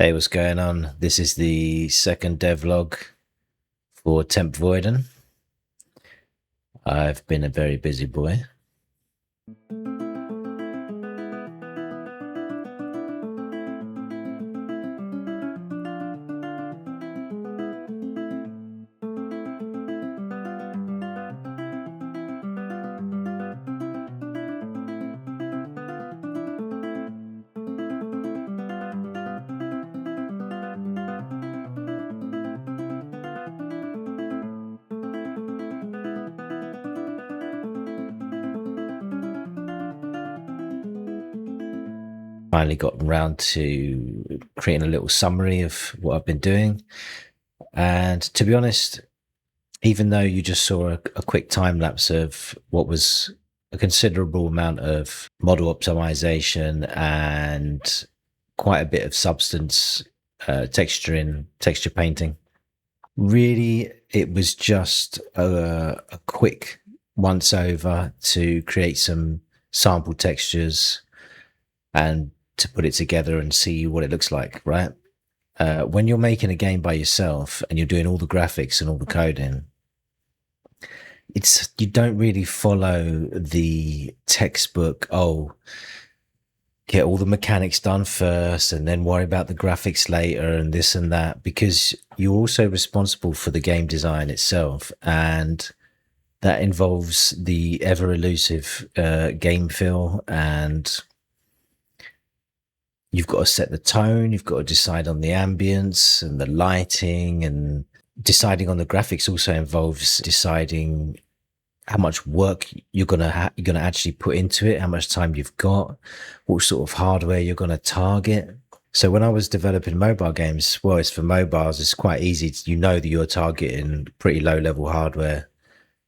Hey, what's going on? This is the second devlog for Tempvoidden. I've been a very busy boy. Finally got around to creating a little summary of what I've been doing. And to be honest, even though you just saw a quick time lapse of what was a considerable amount of model optimization and quite a bit of substance texture painting, really it was just a quick once over to create some sample textures and to put it together and see what it looks like, right? When you're making a game by yourself and you're doing all the graphics and all the coding, you don't really follow the textbook, get all the mechanics done first and then worry about the graphics later and this and that, because you're also responsible for the game design itself. And that involves the ever elusive game feel, and you've got to set the tone, you've got to decide on the ambience and the lighting, and deciding on the graphics also involves deciding how much work you're gonna actually put into it, how much time you've got, what sort of hardware you're gonna target. So when I was developing mobile games, well, it's for mobiles, it's quite easy. You know that you're targeting pretty low level hardware.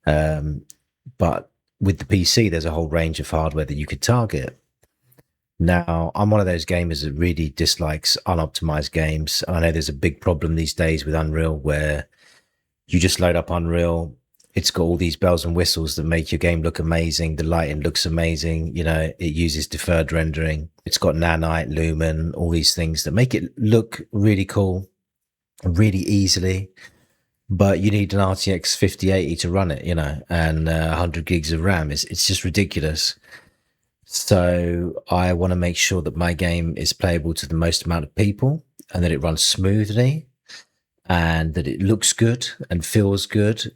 But with the PC, there's a whole range of hardware that you could target. Now, I'm one of those gamers that really dislikes unoptimized games. I know there's a big problem these days with Unreal where you just load up Unreal. It's got all these bells and whistles that make your game look amazing. The lighting looks amazing. You know, it uses deferred rendering. It's got Nanite, Lumen, all these things that make it look really cool really easily. But you need an RTX 5080 to run it, you know, and 100 gigs of RAM. It's just ridiculous. So I want to make sure that my game is playable to the most amount of people, and that it runs smoothly, and that it looks good and feels good,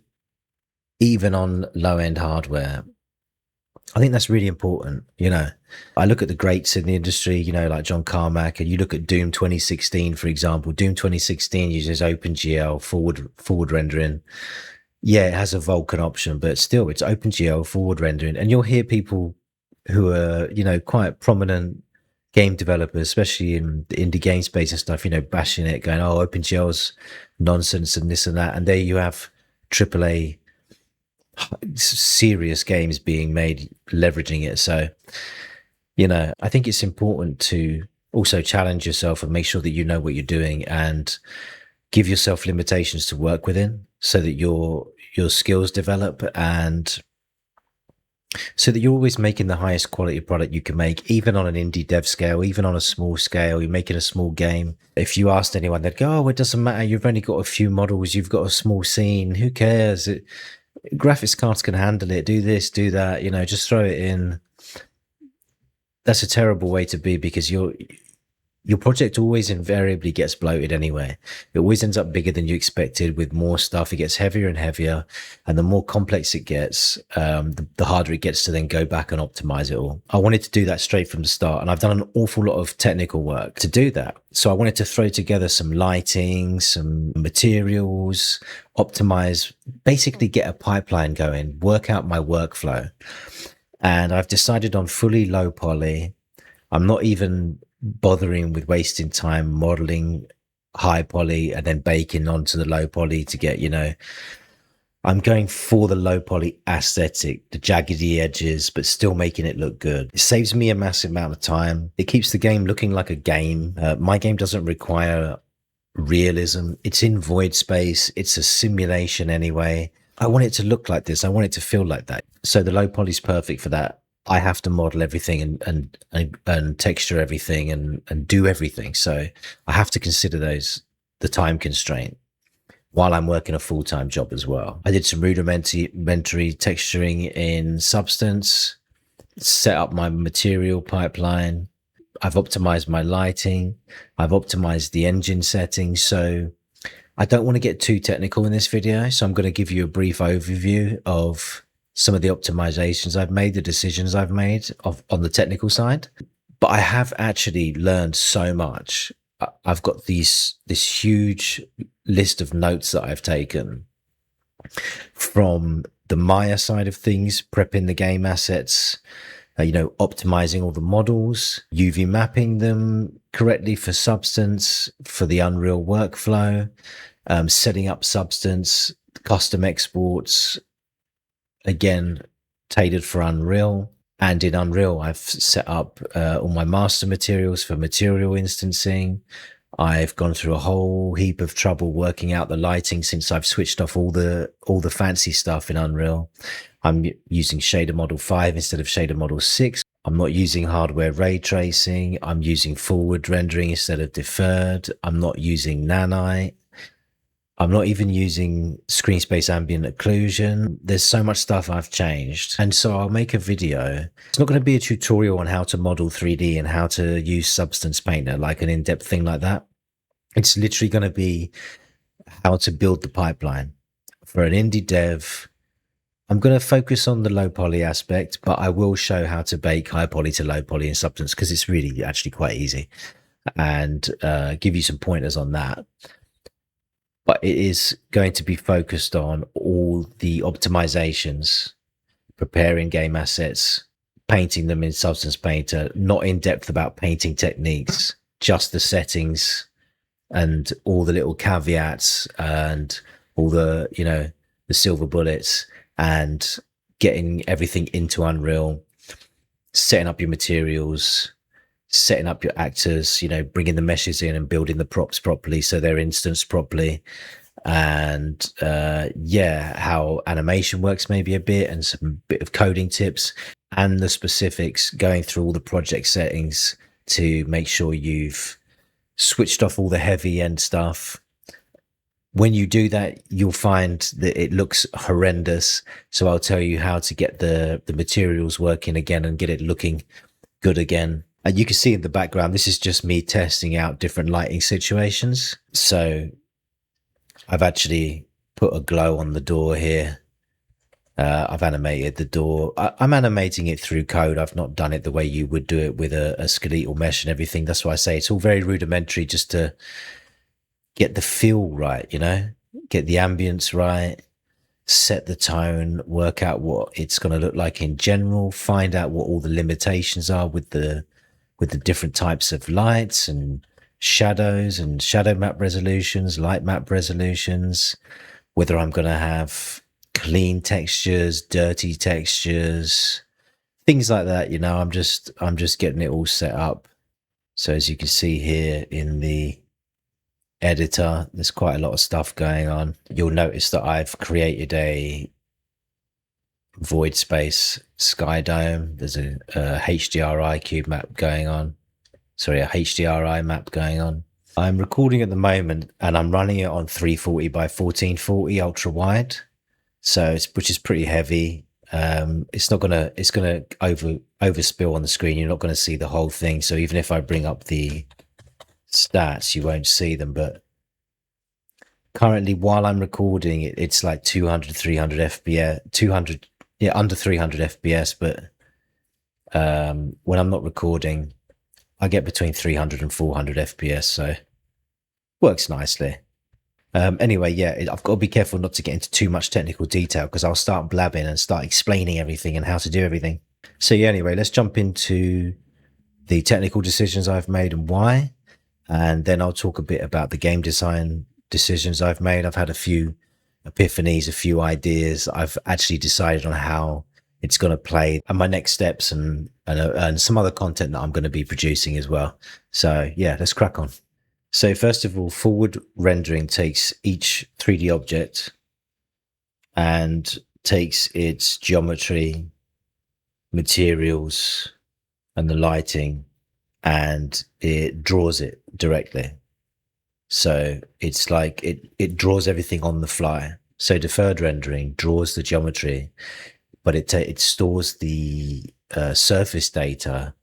even on low-end hardware. I think that's really important. You know, I look at the greats in the industry, you know, like John Carmack, and you look at Doom 2016, for example. Doom 2016 uses OpenGL forward rendering. Yeah, it has a Vulkan option, but still it's OpenGL forward rendering. And you'll hear people who are, you know, quite prominent game developers, especially in the indie game space and stuff, you know, bashing it, going, oh, OpenGL's nonsense and this and that. And there you have AAA serious games being made leveraging it. So, you know, I think it's important to also challenge yourself and make sure that you know what you're doing, and give yourself limitations to work within, so that your skills develop, and so that you're always making the highest quality product you can make, even on an indie dev scale, even on a small scale. You're making a small game. If you asked anyone, they'd go, oh, it doesn't matter. You've only got a few models. You've got a small scene. Who cares? Graphics cards can handle it. Do this, do that, you know, just throw it in. That's a terrible way to be, because your project always invariably gets bloated anyway. It always ends up bigger than you expected with more stuff. It gets heavier and heavier, and the more complex it gets, the harder it gets to then go back and optimize it all. I wanted to do that straight from the start, and I've done an awful lot of technical work to do that. So I wanted to throw together some lighting, some materials, optimize, basically get a pipeline going, work out my workflow. And I've decided on fully low poly. I'm not even bothering with wasting time modeling high poly and then baking onto the low poly to get, you know, I'm going for the low poly aesthetic, the jaggedy edges, but still making it look good. It saves me a massive amount of time. It keeps the game looking like a game. My game doesn't require realism. It's in void space. It's a simulation anyway. I want it to look like this. I want it to feel like that. So the low poly is perfect for that. I have to model everything and texture everything and do everything. So I have to consider the time constraint while I'm working a full-time job as well. I did some rudimentary texturing in Substance, set up my material pipeline. I've optimized my lighting. I've optimized the engine settings. So I don't want to get too technical in this video. So I'm going to give you a brief overview of some of the optimizations I've made, the decisions I've made on the technical side. But I have actually learned so much. I've got this huge list of notes that I've taken from the Maya side of things, prepping the game assets, optimizing all the models, UV mapping them correctly for Substance, for the Unreal workflow, setting up Substance, custom exports, again, tailored for Unreal. And in Unreal, I've set up all my master materials for material instancing. I've gone through a whole heap of trouble working out the lighting since I've switched off all the fancy stuff in Unreal. I'm using Shader Model 5 instead of Shader Model 6. I'm not using hardware ray tracing. I'm using forward rendering instead of deferred. I'm not using Nanite. I'm not even using screen space ambient occlusion. There's so much stuff I've changed. And so I'll make a video. It's not going to be a tutorial on how to model 3D and how to use Substance Painter, like an in-depth thing like that. It's literally going to be how to build the pipeline for an indie dev. I'm going to focus on the low poly aspect, but I will show how to bake high poly to low poly in Substance because it's really actually quite easy, and give you some pointers on that. But it is going to be focused on all the optimizations, preparing game assets, painting them in Substance Painter, not in depth about painting techniques, just the settings and all the little caveats and all the, the silver bullets, and getting everything into Unreal, setting up your materials, setting up your actors, bringing the meshes in and building the props properly so they're instanced properly. And how animation works maybe a bit, and some bit of coding tips and the specifics, going through all the project settings to make sure you've switched off all the heavy end stuff. When you do that, you'll find that it looks horrendous. So I'll tell you how to get the materials working again and get it looking good again. And you can see in the background, this is just me testing out different lighting situations. So I've actually put a glow on the door here. I've animated the door. I'm animating it through code. I've not done it the way you would do it with a skeletal mesh and everything. That's why I say it's all very rudimentary, just to get the feel right, get the ambience right, set the tone, work out what it's going to look like in general, find out what all the limitations are with the different types of lights and shadows and shadow map resolutions, light map resolutions, whether I'm going to have clean textures, dirty textures, things like that. I'm just getting it all set up. So as you can see here in the editor, there's quite a lot of stuff going on. You'll notice that I've created a void space sky dome. There's a HDRI cube map going on. Sorry, a HDRI map going on. I'm recording at the moment and I'm running it on 340 by 1440 ultra wide. So which is pretty heavy. It's gonna overspill on the screen. You're not gonna see the whole thing. So even if I bring up the stats, you won't see them. But currently, while I'm recording, it's like 200, 300 FPS, under 300 FPS. But when I'm not recording, I get between 300 and 400 FPS. So works nicely. Anyway, I've got to be careful not to get into too much technical detail because I'll start blabbing and start explaining everything and how to do everything. So anyway, let's jump into the technical decisions I've made and why. And then I'll talk a bit about the game design decisions I've made. I've had a few epiphanies, a few ideas. I've actually decided on how it's going to play and my next steps and some other content that I'm going to be producing as well. So let's crack on. So first of all, forward rendering takes each 3D object and takes its geometry, materials and the lighting, and it draws it directly. So it's like it draws everything on the fly. So deferred rendering draws the geometry, but it stores the surface data,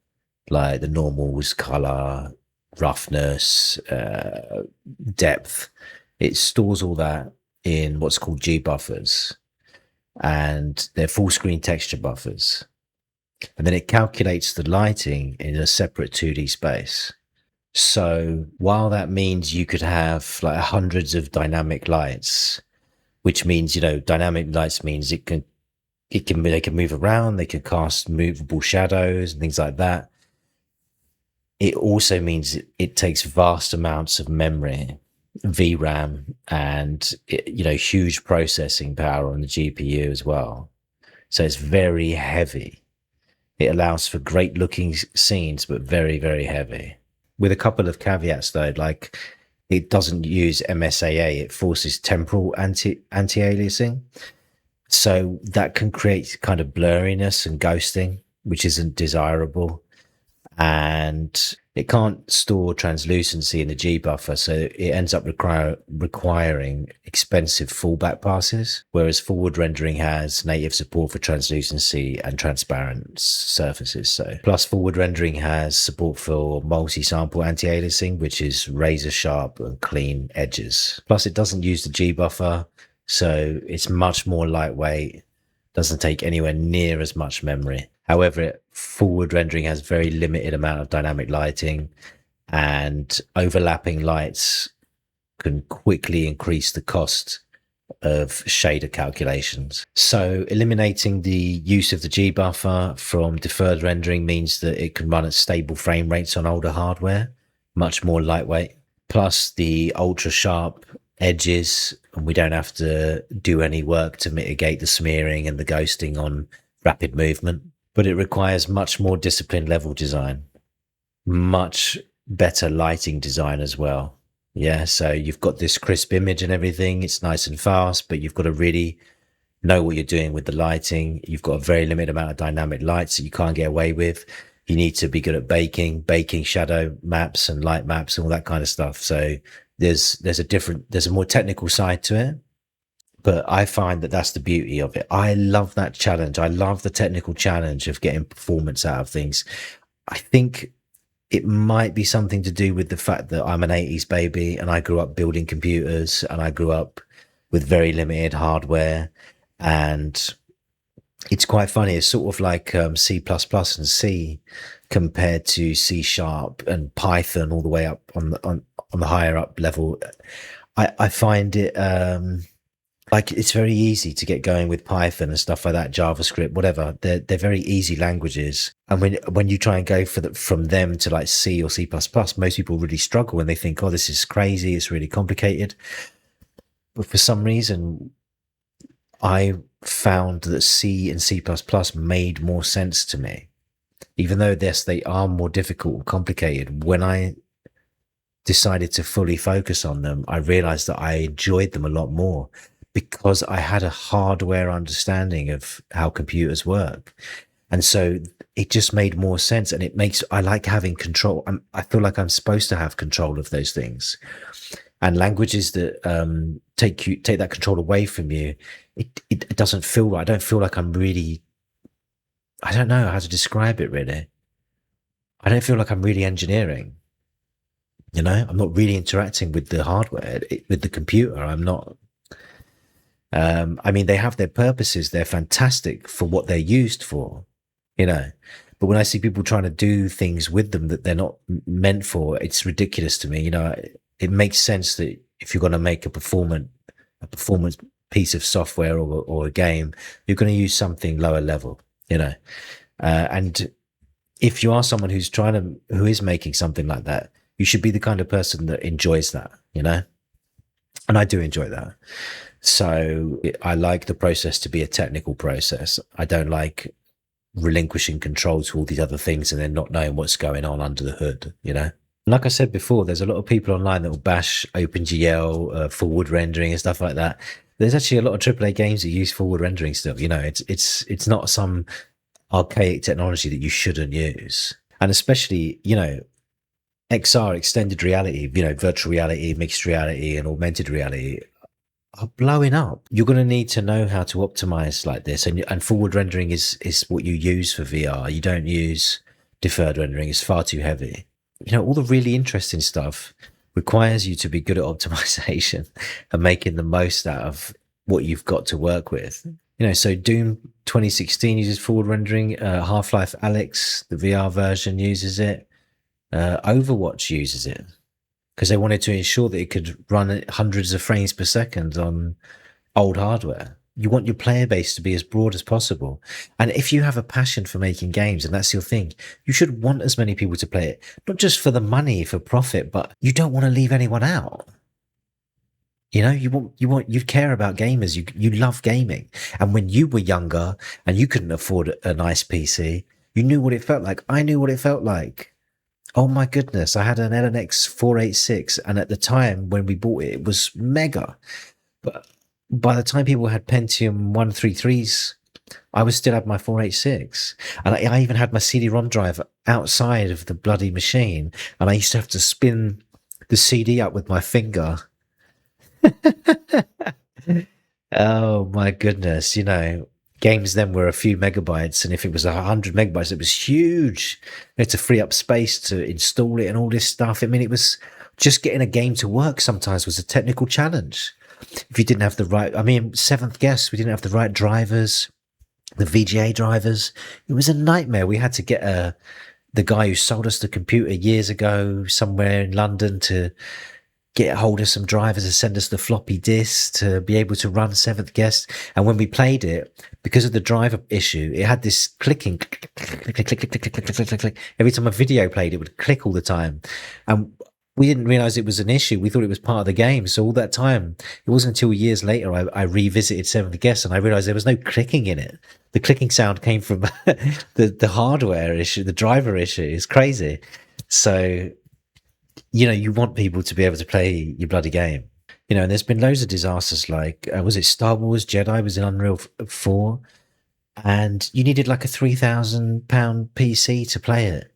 like the normals, color, roughness, depth. It stores all that in what's called G buffers, and they're full screen texture buffers. And then it calculates the lighting in a separate 2D space. So while that means you could have like hundreds of dynamic lights, which means, dynamic lights means they can move around, they can cast movable shadows and things like that. It also means it takes vast amounts of memory, VRAM, and huge processing power on the GPU as well. So it's very heavy. It allows for great looking scenes, but very, very heavy. With a couple of caveats though, like it doesn't use MSAA, it forces temporal anti-aliasing. So that can create kind of blurriness and ghosting, which isn't desirable. And it can't store translucency in the G buffer, so it ends up requiring expensive fallback passes, whereas forward rendering has native support for translucency and transparent surfaces. So plus forward rendering has support for multi-sample anti-aliasing, which is razor sharp and clean edges. Plus it doesn't use the G buffer, so it's much more lightweight, doesn't take anywhere near as much memory. However, forward rendering has very limited amount of dynamic lighting, and overlapping lights can quickly increase the cost of shader calculations. So eliminating the use of the G buffer from deferred rendering means that it can run at stable frame rates on older hardware, much more lightweight, plus the ultra sharp edges, and we don't have to do any work to mitigate the smearing and the ghosting on rapid movement. But it requires much more disciplined level design, much better lighting design as well. Yeah, so you've got this crisp image and everything. It's nice and fast, but you've got to really know what you're doing with the lighting. You've got a very limited amount of dynamic lights that you can't get away with. You need to be good at baking shadow maps and light maps and all that kind of stuff. So there's a more technical side to it. But I find that that's the beauty of it. I love that challenge. I love the technical challenge of getting performance out of things. I think it might be something to do with the fact that I'm an 80s baby and I grew up building computers and I grew up with very limited hardware. And it's quite funny. It's sort of like C++ and C compared to C# and Python all the way up on the higher up level. I find it... like it's very easy to get going with Python and stuff like that, JavaScript, whatever. They're very easy languages. And when you try and go from them to like C or C++, most people really struggle and they think, oh, this is crazy. It's really complicated. But for some reason, I found that C and C++ made more sense to me. Even though, yes, they are more difficult and complicated, when I decided to fully focus on them, I realized that I enjoyed them a lot more, because I had a hardware understanding of how computers work. And so it just made more sense. And I like having control. I feel like I'm supposed to have control of those things. And languages that take that control away from you, it doesn't feel right. I don't feel like I'm really, I don't know how to describe it really. I don't feel like I'm really engineering. I'm not really interacting with the hardware, with the computer. I'm not. I mean, they have their purposes. They're fantastic for what they're used for, but when I see people trying to do things with them that they're not meant for, it's ridiculous to me. It makes sense that if you're going to make a performance piece of software or a game, you're going to use something lower level, and if you are someone who is making something like that, you should be the kind of person that enjoys that, and I do enjoy that. So I like the process to be a technical process. I don't like relinquishing control to all these other things and then not knowing what's going on under the hood, Like I said before, there's a lot of people online that will bash OpenGL, forward rendering and stuff like that. There's actually a lot of AAA games that use forward rendering still. It's not some archaic technology that you shouldn't use. And especially, XR, extended reality, virtual reality, mixed reality, and augmented reality are blowing up. You're going to need to know how to optimize like this, and forward rendering is what you use for VR. You don't use deferred rendering; it's far too heavy. All the really interesting stuff requires you to be good at optimization and making the most out of what you've got to work with. So Doom 2016 uses forward rendering. Half-Life Alyx, the VR version, uses it. Overwatch uses it because they wanted to ensure that it could run at hundreds of frames per second on old hardware. You want your player base to be as broad as possible. And if you have a passion for making games and that's your thing, you should want as many people to play it, not just for the money, for profit, but you don't want to leave anyone out. You care about gamers. You love gaming. And when you were younger and you couldn't afford a nice PC, you knew what it felt like. I knew what it felt like. Oh my goodness, I had an LNX 486, and at the time when we bought it, it was mega. But by the time people had Pentium 133s, I would still have my 486. And I even had my CD-ROM drive outside of the bloody machine, and I used to have to spin the CD up with my finger. Oh my goodness, games then were a few megabytes, and if it was 100 megabytes, it was huge. You had to free up space to install it and all this stuff. I mean, it was just getting a game to work sometimes was a technical challenge. If you didn't have the right, Seventh Guest, we didn't have the right drivers, the VGA drivers. It was a nightmare. We had to get the guy who sold us the computer years ago somewhere in London to get hold of some drivers and send us the floppy disks to be able to run Seventh Guest. And when we played it, because of the driver issue, it had this clicking, click, click, click, click, click, click, click, click. Every time a video played, it would click all the time. And we didn't realize it was an issue. We thought it was part of the game. So all that time, it wasn't until years later I revisited Seventh Guest and I realized there was no clicking in it. The clicking sound came from the hardware issue, the driver issue. It's crazy. So you want people to be able to play your bloody game. And there's been loads of disasters like, was it Star Wars Jedi was in Unreal 4? And you needed like a £3,000 PC to play it.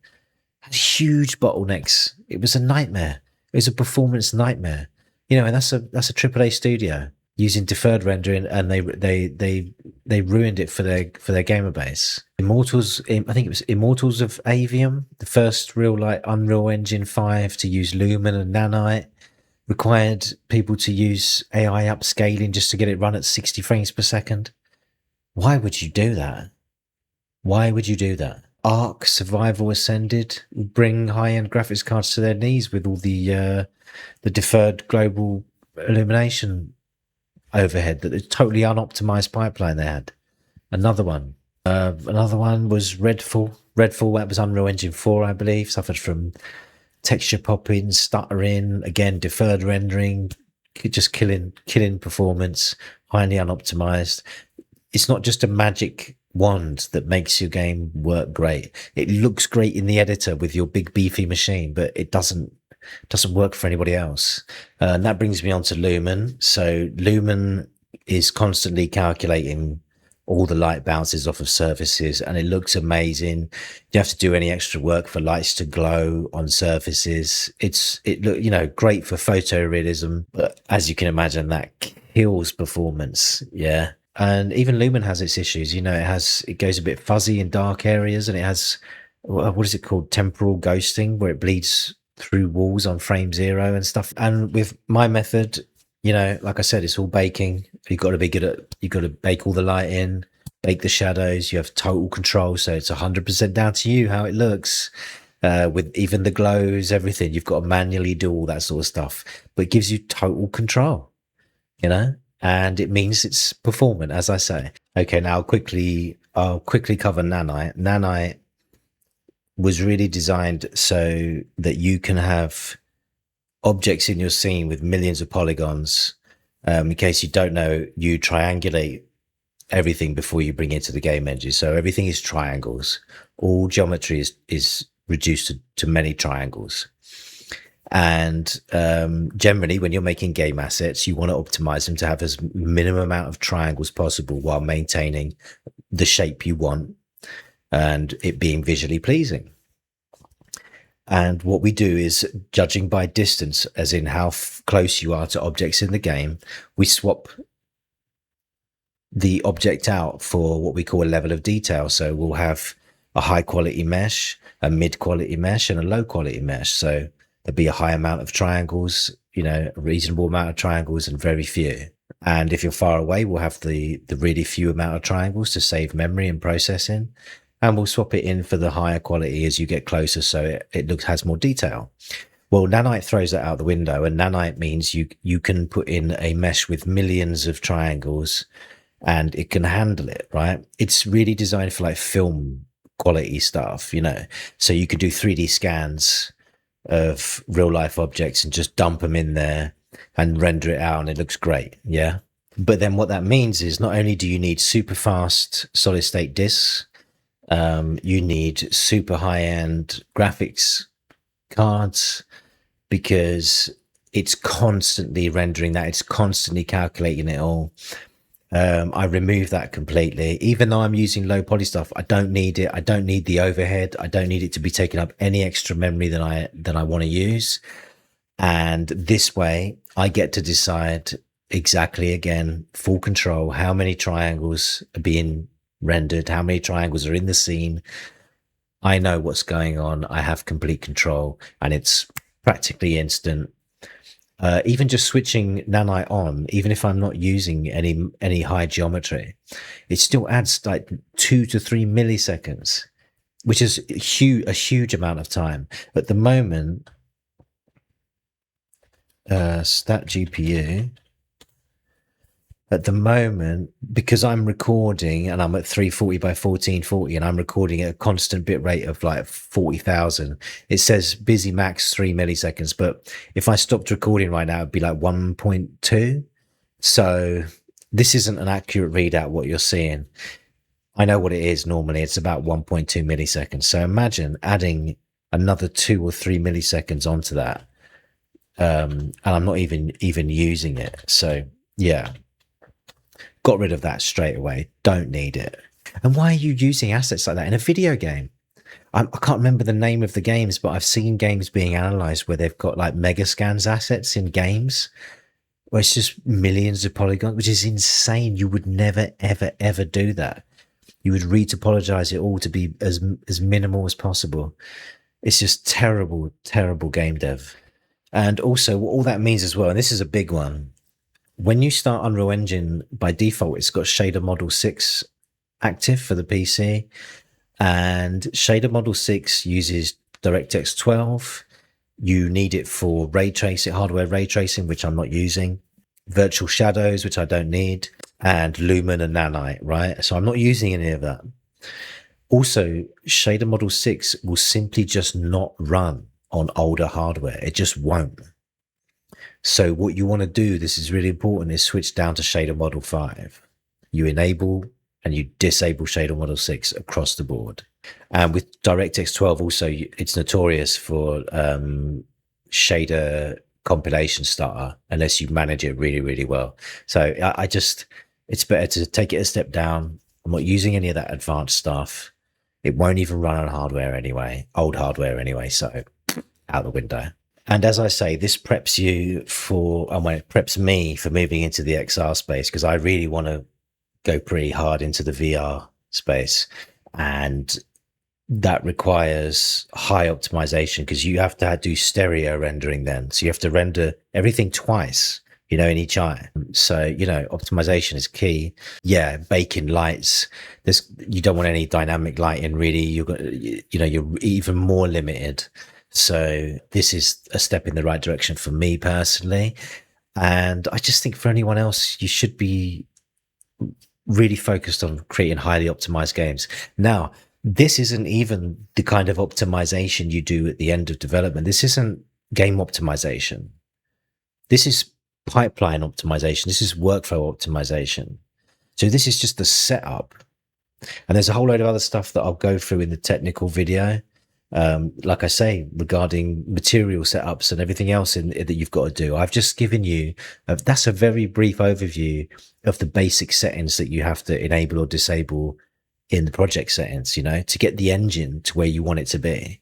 Had huge bottlenecks. It was a nightmare. It was a performance nightmare. And that's a AAA studio using deferred rendering, and they ruined it for their gamer base. Immortals, I think it was Immortals of Avium, the first real Unreal Engine 5 to use Lumen and Nanite, required people to use AI upscaling just to get it run at 60 frames per second. Why would you do that? Why would you do that? Ark Survival Ascended bring high-end graphics cards to their knees with all the deferred global illumination overhead, that the totally unoptimized pipeline they had. Another one was Redfall. That was Unreal Engine 4, I believe. Suffered from texture popping, stuttering, again deferred rendering, just killing performance, highly unoptimized. It's not just a magic wand that makes your game work great. It looks great in the editor with your big beefy machine, but it doesn't work for anybody else. And that brings me on to Lumen. So Lumen is constantly calculating all the light bounces off of surfaces, and it looks amazing. You don't have to do any extra work for lights to glow on surfaces. It look, great for photorealism, but as you can imagine, that kills performance. Yeah. And even Lumen has its issues. It goes a bit fuzzy in dark areas, and it has, what is it called? Temporal ghosting, where it bleeds through walls on frame 0 and stuff. And with my method, like I said, it's all baking. You've got to bake all the light in, bake the shadows. You have total control. So it's 100% down to you how it looks, with even the glows, everything. You've got to manually do all that sort of stuff, but it gives you total control, and it means it's performant, as I say. Okay, now I'll quickly cover Nanite. Nanite was really designed so that you can have objects in your scene with millions of polygons. In case you don't know, you triangulate everything before you bring it to the game engine. So everything is triangles. All geometry is reduced to many triangles. And generally, when you're making game assets, you want to optimize them to have as minimum amount of triangles possible while maintaining the shape you want. and it being visually pleasing. And what we do is, judging by distance, as in how close you are to objects in the game, we swap the object out for what we call a level of detail. So we'll have a high quality mesh, a mid quality mesh, and a low quality mesh. So there'll be a high amount of triangles, a reasonable amount of triangles, and very few. And if you're far away, we'll have the really few amount of triangles to save memory and processing. And we'll swap it in for the higher quality as you get closer, so it has more detail. Well, Nanite throws that out the window, and Nanite means you can put in a mesh with millions of triangles and it can handle it, right? It's really designed for like film quality stuff, so you could do 3D scans of real life objects and just dump them in there and render it out, and it looks great. Yeah. But then what that means is, not only do you need super fast solid state disks, you need super high end graphics cards, because it's constantly rendering that, it's constantly calculating it all. I remove that completely. Even though I'm using low poly stuff, I don't need it. I don't need the overhead. I don't need it to be taking up any extra memory than I want to use. And this way I get to decide exactly, again, full control, how many triangles are being rendered, how many triangles are in the scene. I know what's going on. I have complete control, and it's practically instant. Even just switching Nanite on, even if I'm not using any high geometry, it still adds like 2 to 3 milliseconds, which is a huge amount of time. At the moment, stat GPU, at the moment, because I'm recording and I'm at 340 by 1440 and I'm recording at a constant bit rate of like 40,000, it says busy max 3 milliseconds. But if I stopped recording right now, it'd be like 1.2. So this isn't an accurate readout, what you're seeing. I know what it is normally. It's about 1.2 milliseconds. So imagine adding another 2 or 3 milliseconds onto that. And I'm not even using it. So yeah. Got rid of that straight away. Don't need it. And why are you using assets like that in a video game? I can't remember the name of the games, but I've seen games being analyzed where they've got like Megascans assets in games where it's just millions of polygons, which is insane. You would never, ever, ever do that. You would retopologize it all to be as minimal as possible. It's just terrible, terrible game dev. And also what all that means as well, and this is a big one, when you start Unreal Engine, by default, it's got Shader Model 6 active for the PC. And Shader Model 6 uses DirectX 12. You need it for ray tracing, hardware ray tracing, which I'm not using. Virtual shadows, which I don't need. And Lumen and Nanite, right? So I'm not using any of that. Also, Shader Model 6 will simply just not run on older hardware. It just won't. So what you want to do, this is really important, is switch down to Shader Model 5. You enable and you disable Shader Model 6 across the board. And with DirectX 12 also, it's notorious for shader compilation starter, unless you manage it really, really well. So it's better to take it a step down. I'm not using any of that advanced stuff. It won't even run on hardware anyway, old hardware anyway, so out the window. And as I say, this preps you it preps me for moving into the XR space, because I really want to go pretty hard into the VR space. And that requires high optimization, because you have to do stereo rendering then. So you have to render everything twice, in each eye. So, optimization is key. Yeah, bake in lights. You don't want any dynamic lighting really. You're even more limited. So this is a step in the right direction for me personally. And I just think for anyone else, you should be really focused on creating highly optimized games. Now, this isn't even the kind of optimization you do at the end of development. This isn't game optimization. This is pipeline optimization. This is workflow optimization. So this is just the setup. And there's a whole load of other stuff that I'll go through in the technical video. Like I say, regarding material setups and everything else that you've got to do. I've just given you, that's a very brief overview of the basic settings that you have to enable or disable in the project settings, you know, to get the engine to where you want it to be.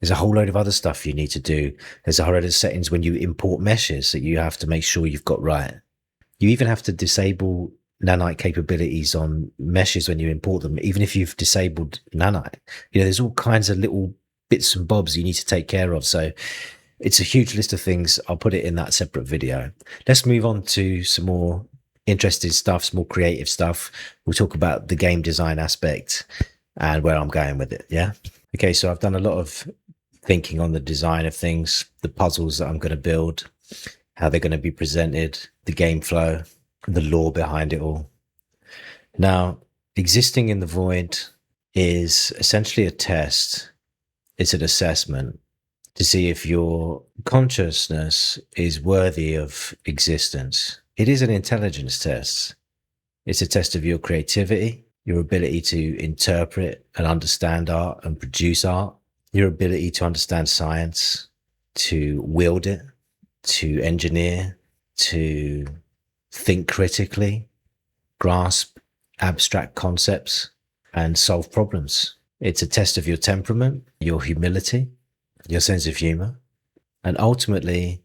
There's a whole load of other stuff you need to do. There's a whole load of settings when you import meshes that you have to make sure you've got right. You even have to disable Nanite capabilities on meshes when you import them, even if you've disabled Nanite. You know, there's all kinds of little bits and bobs you need to take care of. So it's a huge list of things. I'll put it in that separate video. Let's move on to some more interesting stuff, some more creative stuff. We'll talk about the game design aspect and where I'm going with it. Yeah. Okay. So I've done a lot of thinking on the design of things, the puzzles that I'm going to build, how they're going to be presented, the game flow, the lore behind it all. Now, existing in the void is essentially a test. It's an assessment to see if your consciousness is worthy of existence. It is an intelligence test. It's a test of your creativity, your ability to interpret and understand art and produce art, your ability to understand science, to wield it, to engineer, to think critically, grasp abstract concepts, and solve problems. It's a test of your temperament, your humility, your sense of humor, and ultimately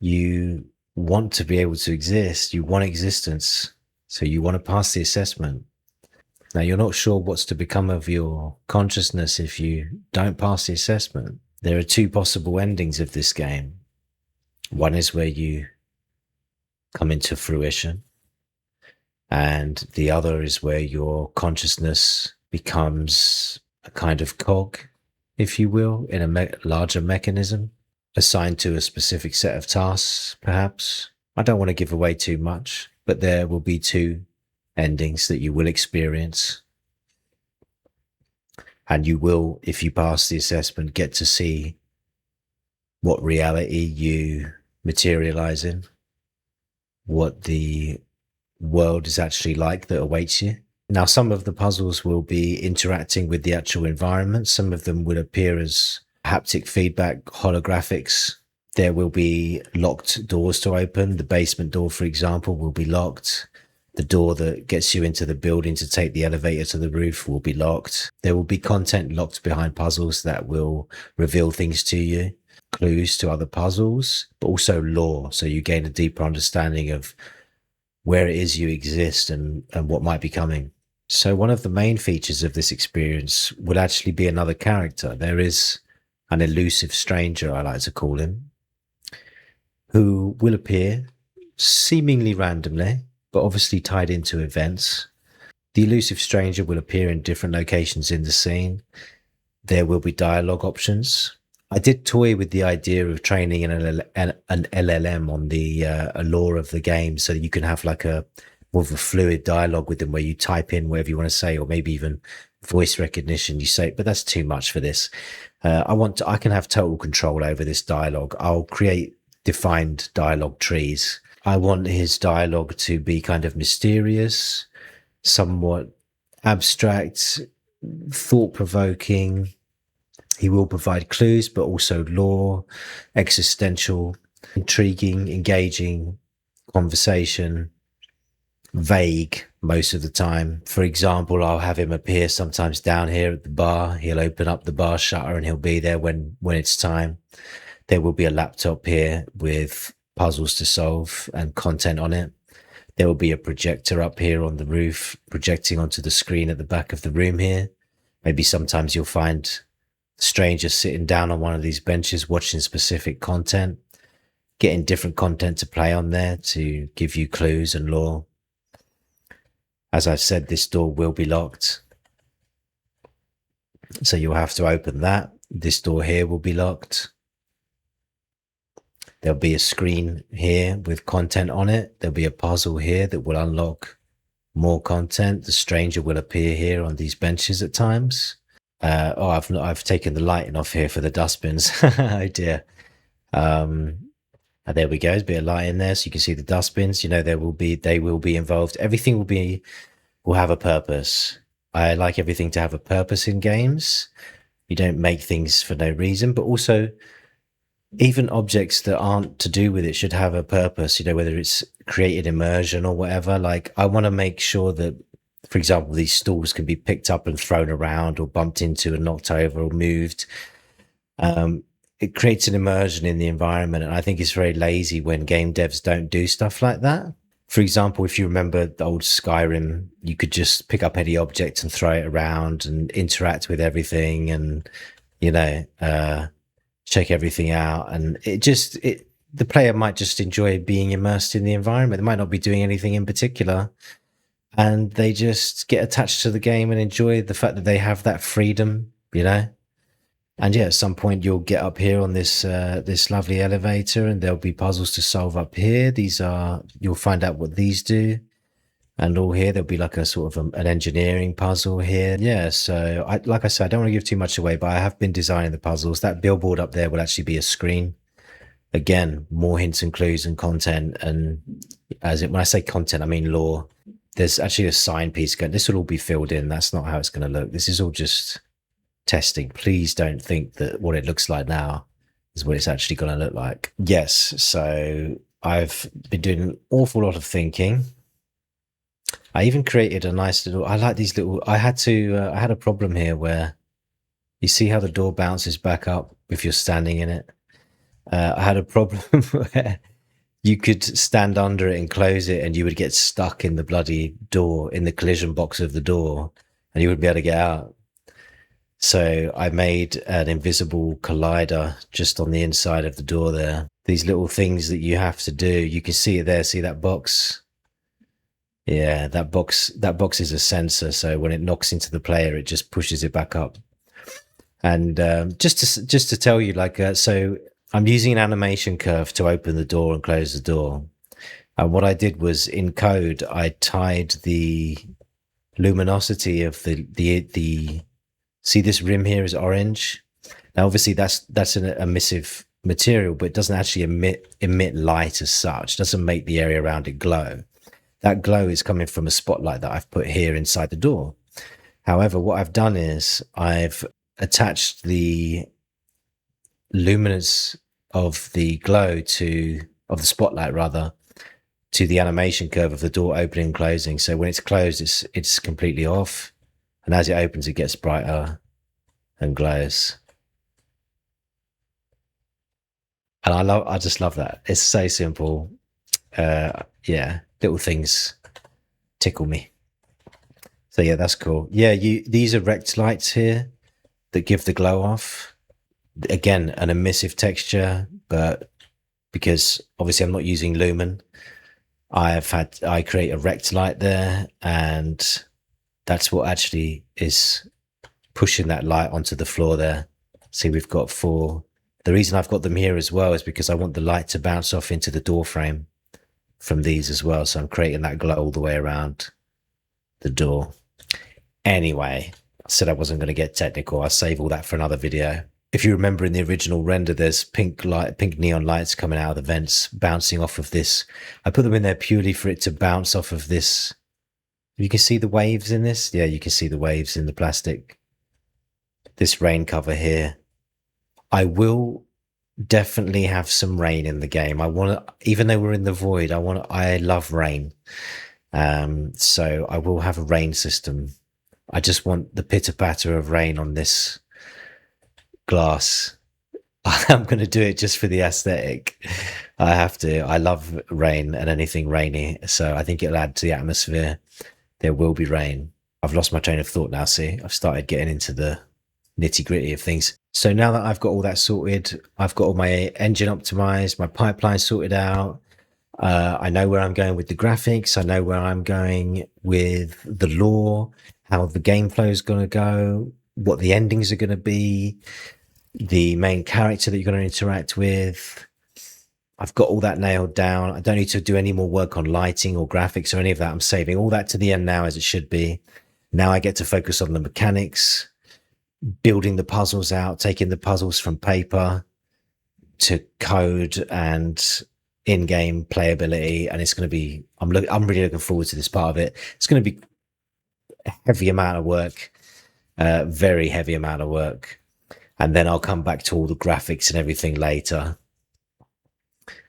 you want to be able to exist. You want existence. So you want to pass the assessment. Now, you're not sure what's to become of your consciousness if you don't pass the assessment. There are two possible endings of this game. One is where you come into fruition, and the other is where your consciousness becomes a kind of cog, if you will, in a larger mechanism, assigned to a specific set of tasks, perhaps. I don't want to give away too much, but there will be two endings that you will experience. And you will, if you pass the assessment, get to see what reality you materialize in, what the world is actually like that awaits you. Now, some of the puzzles will be interacting with the actual environment. Some of them will appear as haptic feedback holographics. There will be locked doors to open. The basement door, for example, will be locked. The door that gets you into the building to take the elevator to the roof will be locked. There will be content locked behind puzzles that will reveal things to you, clues to other puzzles, but also lore. So you gain a deeper understanding of where it is you exist and what might be coming. So one of the main features of this experience would actually be another character. There is an elusive stranger, I like to call him, who will appear seemingly randomly, but obviously tied into events. The elusive stranger will appear in different locations in the scene. There will be dialogue options. I did toy with the idea of training an LLM on the lore of the game so that you can have like a more of a fluid dialogue with them where you type in whatever you want to say, or maybe even voice recognition. You say, but that's too much for this. I can have total control over this dialogue. I'll create defined dialogue trees. I want his dialogue to be kind of mysterious, somewhat abstract, thought-provoking. He will provide clues, but also lore, existential, intriguing, engaging conversation, vague most of the time. For example, I'll have him appear sometimes down here at the bar. He'll open up the bar shutter and he'll be there when it's time. There will be a laptop here with puzzles to solve and content on it. There will be a projector up here on the roof, projecting onto the screen at the back of the room here. Maybe sometimes you'll find strangers sitting down on one of these benches watching specific content, getting different content to play on there to give you clues and lore. As I've said, this door will be locked, so you'll have to open that. This door here will be locked. There'll be a screen here with content on it. There'll be a puzzle here that will unlock more content. The stranger will appear here on these benches at times. I've taken the lighting off here for the dustbins. Oh dear. There we go. There's a bit of light in there so you can see the dustbins. You know, they will be involved. Everything will have a purpose. I like everything to have a purpose in games. You don't make things for no reason, but also even objects that aren't to do with it should have a purpose, you know, whether it's created immersion or whatever. Like, I want to make sure that For example, these stools can be picked up and thrown around or bumped into and knocked over or moved. It creates an immersion in the environment, and I think it's very lazy when game devs don't do stuff like that. For example, if you remember the old Skyrim, you could just pick up any object and throw it around and interact with everything, and check everything out, and the player might just enjoy being immersed in the environment. They might not be doing anything in particular, and they just get attached to the game and enjoy the fact that they have that freedom, And yeah, at some point you'll get up here on this lovely elevator, and there'll be puzzles to solve up here. You'll find out what these do, and all here there'll be like a sort of an engineering puzzle here. Yeah, so like I said, I don't want to give too much away, but I have been designing the puzzles. That billboard up there will actually be a screen. Again, more hints and clues and content, and when I say content, I mean lore. There's actually a sign piece going. This will all be filled in. That's not how it's going to look. This is all just testing. Please don't think that what it looks like now is what it's actually going to look like. Yes, so I've been doing an awful lot of thinking. I even created a nice little, I like these little, I had a problem here where you see how the door bounces back up if you're standing in it. I had a problem where you could stand under it and close it, and you would get stuck in the bloody door, in the collision box of the door, and you wouldn't be able to get out. So I made an invisible collider just on the inside of the door there. These little things that you have to do. You can see it there. See that box? Yeah, that box is a sensor. So when it knocks into the player, it just pushes it back up. And just to tell you, so I'm using an animation curve to open the door and close the door. And what I did was, in code, I tied the luminosity of the see, this rim here is orange. Now, obviously, that's an emissive material, but it doesn't actually emit light as such. It doesn't make the area around it glow. That glow is coming from a spotlight that I've put here inside the door. However, what I've done is I've attached the luminance of the glow of the spotlight rather, to the animation curve of the door opening and closing. So when it's closed, it's completely off. And as it opens, it gets brighter and glows. And I just love that. It's so simple. Yeah, little things tickle me. So yeah, that's cool. Yeah, these are rect lights here that give the glow off. Again, an emissive texture, but because obviously I'm not using lumen, I create a rect light there, and that's what actually is pushing that light onto the floor there. See, we've got 4. The reason I've got them here as well is because I want the light to bounce off into the door frame from these as well. So I'm creating that glow all the way around the door. Anyway, I said I wasn't going to get technical. I'll save all that for another video. If you remember in the original render, there's pink neon lights coming out of the vents, bouncing off of this. I put them in there purely for it to bounce off of this. You can see the waves in this. Yeah, you can see the waves in the plastic. This rain cover here. I will definitely have some rain in the game. I want to, even though we're in the void, I love rain. So I will have a rain system. I just want the pitter patter of rain on this glass. I'm going to do it just for the aesthetic. I have to. I love rain and anything rainy. So I think it'll add to the atmosphere. There will be rain. I've lost my train of thought now. See, I've started getting into the nitty gritty of things. So now that I've got all that sorted, I've got all my engine optimized, my pipeline sorted out. I know where I'm going with the graphics. I know where I'm going with the lore, how the game flow is going to go, what the endings are going to be, the main character that you're going to interact with. I've got all that nailed down. I don't need to do any more work on lighting or graphics or any of that. I'm saving all that to the end now, as it should be. Now I get to focus on the mechanics, building the puzzles out, taking the puzzles from paper to code and in-game playability. And it's going to be, I'm really looking forward to this part of it. It's going to be a heavy amount of work, very heavy amount of work. And then I'll come back to all the graphics and everything later.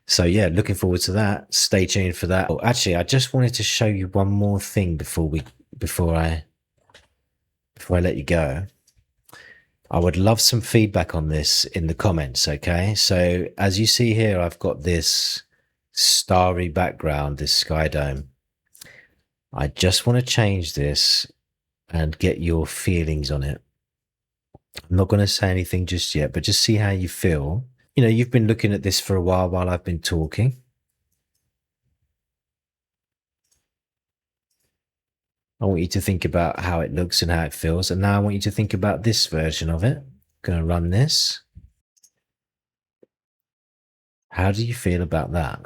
So yeah, looking forward to that. Stay tuned for that. Oh, actually, I just wanted to show you one more thing before we before I let you go, I would love some feedback on this in the comments. Okay, so as you see here, I've got this starry background, this sky dome. I just want to change this and get your feelings on it. I'm not going to say anything just yet, but just see how you feel. You know, you've been looking at this for a while I've been talking. I want you to think about how it looks and how it feels. And now I want you to think about this version of it. I'm going to run this. How do you feel about that?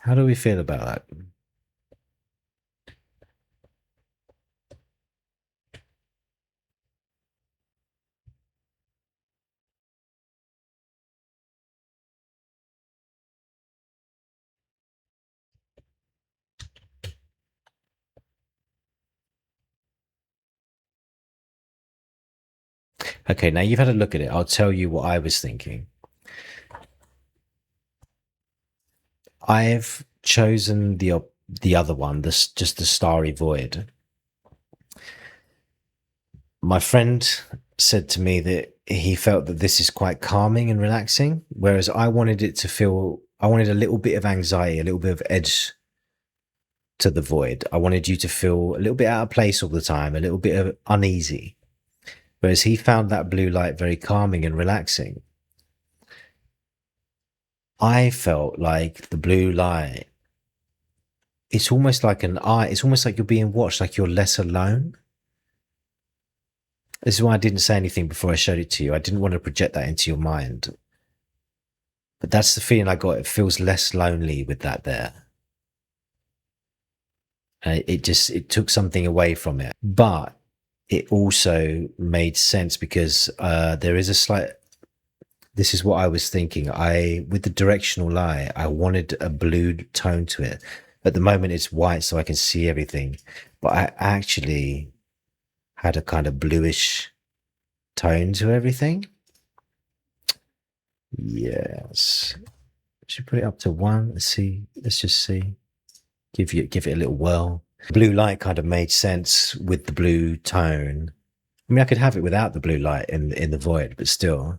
How do we feel about that? Okay, now you've had a look at it. I'll tell you what I was thinking. I've chosen the other one, just the starry void. My friend said to me that he felt that this is quite calming and relaxing, whereas I wanted it to feel, I wanted a little bit of anxiety, a little bit of edge to the void. I wanted you to feel a little bit out of place all the time, a little bit of uneasy. Whereas he found that blue light very calming and relaxing. I felt like the blue light, it's almost like an eye, it's almost like you're being watched, like you're less alone. This is why I didn't say anything before I showed it to you. I didn't want to project that into your mind. But that's the feeling I got. It feels less lonely with that there. It took something away from it. But it also made sense because there is a slight, this is what I was thinking. With the directional light, I wanted a blue tone to it. At the moment, it's white, so I can see everything. But I actually had a kind of bluish tone to everything. Yes. Should put it up to 1. Let's see. Let's just see. Give it a little whirl. Blue light kind of made sense with the blue tone. I mean, I could have it without the blue light in the void, but still,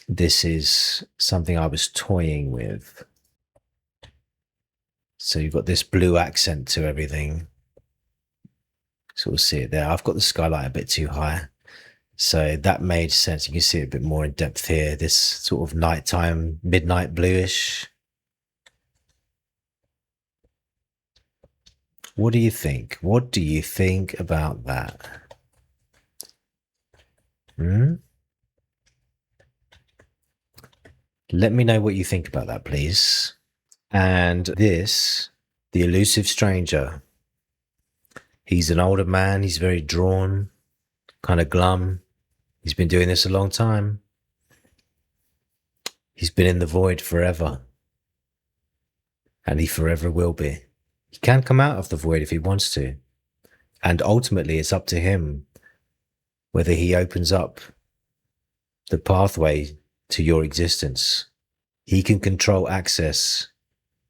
this is something I was toying with. So you've got this blue accent to everything. So we'll see it there. I've got the skylight a bit too high. So that made sense. You can see it a bit more in depth here. This sort of nighttime, midnight bluish. What do you think? What do you think about that? Let me know what you think about that, please. And this, the Elusive Stranger. He's an older man. He's very drawn, kind of glum. He's been doing this a long time. He's been in the void forever. And he forever will be. He can come out of the void if he wants to. And ultimately, it's up to him whether he opens up the pathway to your existence. He can control access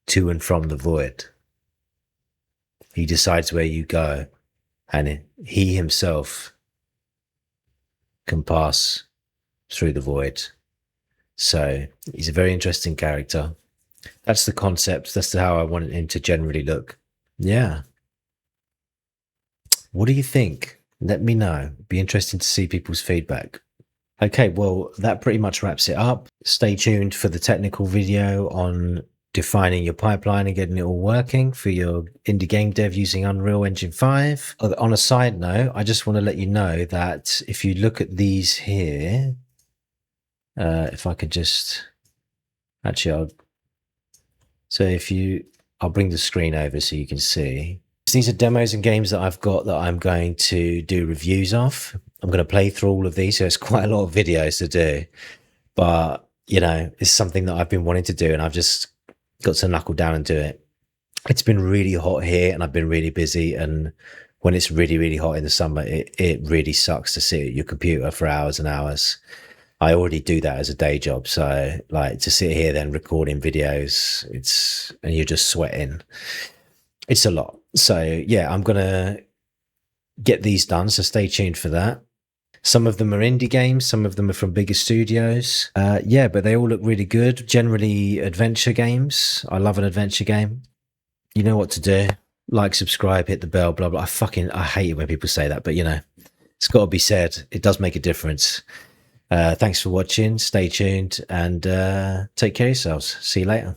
to and from the void. He decides where you go, and he himself can pass through the void. So he's a very interesting character. That's the concept. That's how I want him to generally look. Yeah. What do you think? Let me know. It'd be interesting to see people's feedback. Okay, well, that pretty much wraps it up. Stay tuned for the technical video on defining your pipeline and getting it all working for your indie game dev using Unreal Engine 5. On a side note, I just want to let you know that if you look at these here, if I could just, actually, I'll bring the screen over so you can see. These are demos and games that I've got that I'm going to do reviews of. I'm going to play through all of these, so it's quite a lot of videos to do. But, you know, it's something that I've been wanting to do, and I've just got to knuckle down and do it. It's been really hot here and I've been really busy. And when it's really, really hot in the summer, it really sucks to sit at your computer for hours and hours. I already do that as a day job. So like to sit here then recording videos, and you're just sweating. It's a lot. So yeah, I'm going to get these done. So stay tuned for that. Some of them are indie games. Some of them are from bigger studios. Yeah, but they all look really good. Generally adventure games. I love an adventure game. You know what to do. Like, subscribe, hit the bell, blah, blah. I hate it when people say that, but it's got to be said. It does make a difference. Thanks for watching. Stay tuned and take care of yourselves. See you later.